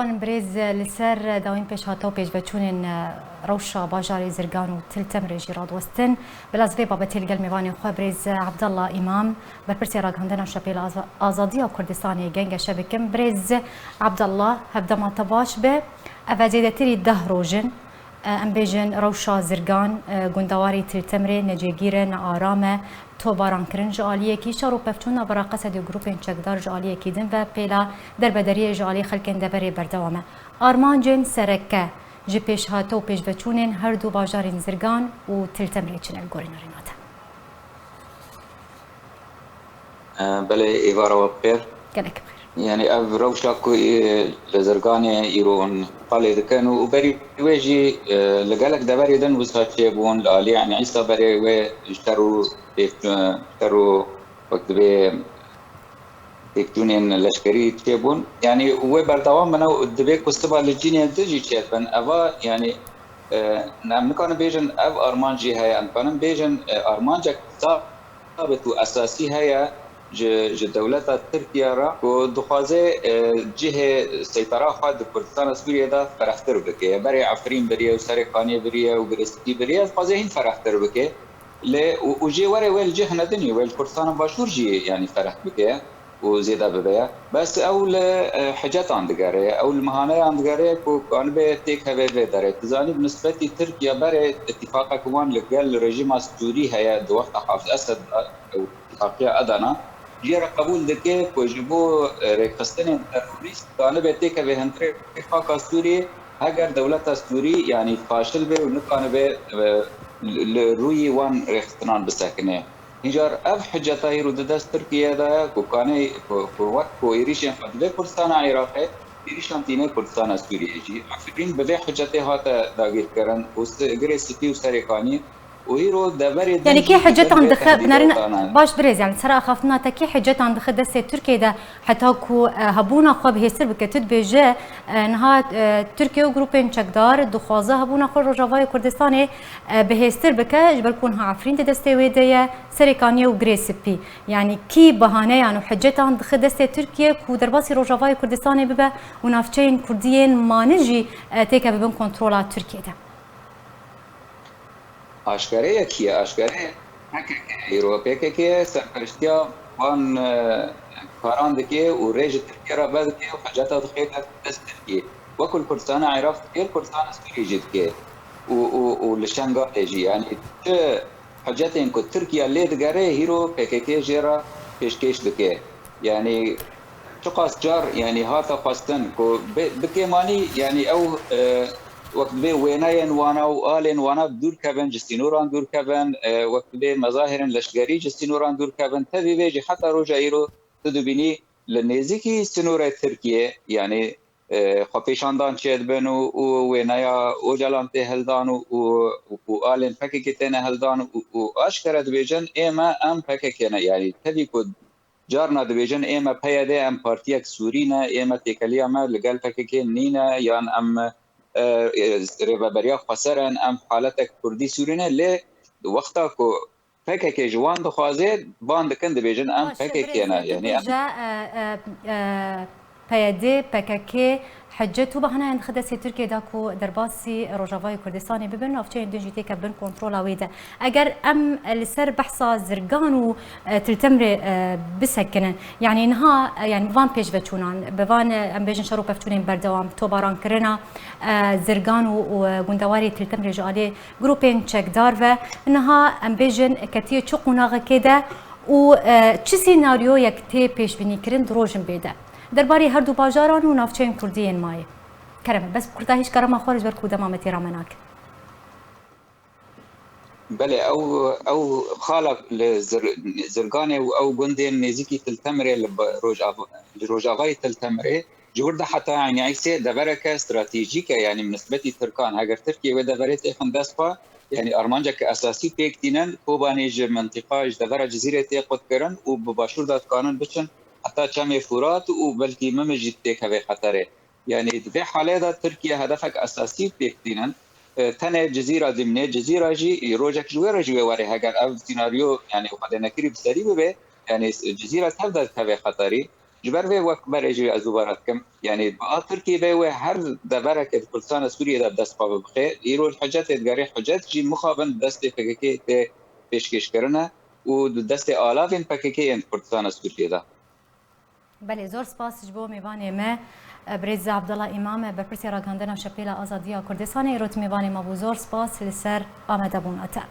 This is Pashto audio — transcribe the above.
بريز لسر داوين پیش هاتو پیش بچونن روشا باجاری زرگان و تل تمر جیراد وستن بلازوی بابتی لگل میوانی خو بريز عبدالله امام برپرسی راگهاندن شبیل آزادی و کردستانی گنگ شبکم بريز عبدالله هبدا ما تباش به افزیدتری ده روجن ام بیجن روشا زرگان گندواری تل تمر نجیگیرن آرامه تو باران کرن جالیه کی شارو پفتون برا قصد گروپین چکدار جالیه کی دن و پیلا در بدری جالی خلکن دبری بردوامه آرمان جن سرکه جی پیش هاتو پیش بچونین هر دو باجارین زرگان و تل تمری چنل گورین ریناته بله ایوارا بخیر گلک بخیر يعني أب روشاكو لزرقاني يرون قال كانوا وبري ويجي لقالك دبري دن وساتشي بون لالي يعني عيسى بري واشتروا وقت بي تكتونين لشكري تشيبون يعني وبردوام منو دبي كستبا للجيني تجي تشيبن أبا يعني نعم نكون بيجن أب أرمانجي هيا نكون بيجن أرمانجك ثابت وأساسي هيا ج دولت ترکیه را و دخوازه جه سیطره خواهد کردستان سوریه دا فرختر بکه برای عفرین بریه و سرکانی بریه و گرستی بریه خوازه این فرختر بکه و جه وره ویل جه ندنی ویل کردستان باشور جی يعني فرخ بکه و زیاده ببیا بس اول حاجات عندگاره اول مهانه عندگاره کو کان به تک هوه داره تزانی بنسبت ترکیه برای اتفاق کوان لگل رژیم سوری هيا دو وقت حافظ اسد او اتفاقيه ادنا جيرا قبول دكي كوجبو ريكستن تروريست كان بيتك بهنتر اتفاق سوري اگر دولت سوري يعني فاشل به ونكان به روي وان ريكستنان بسكنه هجار اف حجتاي رود دست تركيا دا كوكاني كوات كويريشن قد كردستان عراقي يريشان تينه كردستان سوري جي عفرين بده حجتي هاتا داغير كرن وست غريسيتي وسريكاني ويرو دبري يعني كي حجت عند بنارين باش بريز يعني صراحه خافنا كي حجت عند دسته تركيا ده حتى كو هبونا خو بهسر بكتت بيجا انها تركيا وجروبين چكدار دخوازه هبونا خو روجاوای كردستان بهستر بك جبركونها عفرين دسته ويديه سريكانيا وغريسبي يعني كي بهانه يعني حجت عند دسته تركيا كو درباسي روجاوای كردستان ببه ونافچين كرديين مانجي تيكا ببن كنترولا تركيا ده آشکاره کیه آشکاره ایروپی که سرپرستیا وان کاران دکه و رژ ترکیه را بعد که حاجات دخیل دست ترکیه وکل کردستان عراق کل کردستان سوری جد که و لشنگاه تجی يعني حاجات إنكو تركيا اللي تجاره هيرو PKK جرا پیشکش دکه يعني شقاس جار يعني هاتا خواستن کو بكيماني يعني او وقت به ویناین وانا و آلین وانا دور کبن جستینوران دور کبن وقت به مظاهرن لشگری جستینوران دور کبن تبی ویجی حتی روجا ایرو تدوبینی لنزیکی استینور ترکیه یعنی خپیشاندان چید بن و وینایا اوجلان ته هلدان و آلین فکی کتنه هلدان و آشکره دویجن ایما ام فکی کنه یعنی تبی کد جارنا دویجن ایما پیاده ام پارتیک سورینه ایما تکلیه ما لگل فکی که نینه یان ام ربابريا خسرن ام حالتك كردي سورينا ل وقتا كو فكك جوان دخوازه باند كند بيجن ام فكك يعني پیاده PKK حجت و بهانه اند خداسی ترکیه داکو درباسی روجاوای کردستانی ببین نافچه دنجی تک بن کنترل ویده اگر ام لسر بحثا زرگان و تلتمر بسکنن يعني انها يعني بوان پیش بچونان بوان ام بیجن شروع پفتونین بردوام تو باران کرنا زرگان و گندواری تلتمر جالی گروپین چکدار و انها ام بیجن کتیه چو قناغه کده و چه سیناریو یک تی پیش بینی کرن دروژن بیده درباره هر دو باجاران و نافچین کردین مایه کرمه بس کرده هیچ کرمه خارج بر کودم آمتی رامناک بله او خالق لزرگانه او گندین نزیکی تلتمره روجاوای تلتمره جورده حتى يعني عيسى دبرك استراتيجيكا يعني من نسبة تركان هاجر تركيا ودبرت إخن دسبا يعني أرمانجا كأساسي تيكتينن كوبانيج منطقة دبر جزيرة تيقود كرن وبباشور دات كانن بچن حتى كم فرات وبلكي ممجد تيك هذا خطره يعني في حالة تركيا هدفك أساسي تيكتينن تنه جزيرة ضمن جزيرة جي روجك جوي وري هاجر أو سيناريو يعني وقد نكري بسري به يعني جزيرة تبدأ هذا خطري جبر في وقت بريجي أزوبارات كم يعني تركيا في هر دبرك كردستان سوريا دست باب بخير يرو الحاجات تجاري حاجات جي مخابن دست فككي پیشکش کرنا و دست آلافین پککی این کردستان سوریه دا. بله زور سپاس جبو میوانی ما برز عبدالله امام برپرسی راگاندن شپیل آزادیا کردستان ایروت میوانی ما بو زور سپاس لسر آمده بون اتا.